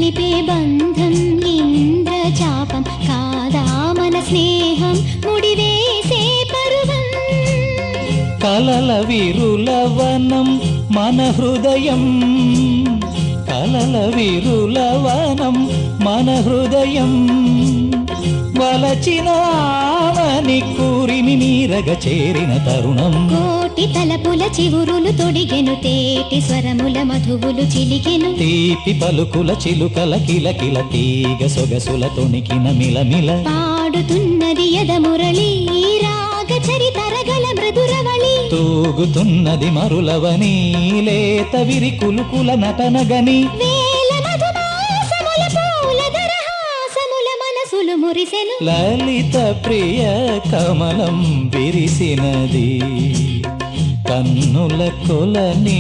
కలిపే బంధం ఇంద్రచాపం కాదా మన స్నేహం ముడివేసే పరువం. కలల విరులవనం మన హృదయం, కలల విరులవనం మన హృదయం. వలచిన ఆమని కూరిమి నీరగ చేరిన తరుణం. కోటి తలపుల చివురులు తొడిగెను, తేటి స్వరముల మధువులు చిలికెను. తీపి పలుకుల చిలుకల కిలకిల తీగ సొగసుల తొణికిన మిలమిల. పాడుతున్నది యదమురళి రాగ చరితరగల మృదురవళి. తూగుతున్నది మరులవని లేత విరి కులుకుల నటనగని. వేల మధుమాసముల పూల దరహాసముల మనసులు మురిసెను. లలిత ప్రియ కమలం విరిసినది కన్నుల కొలని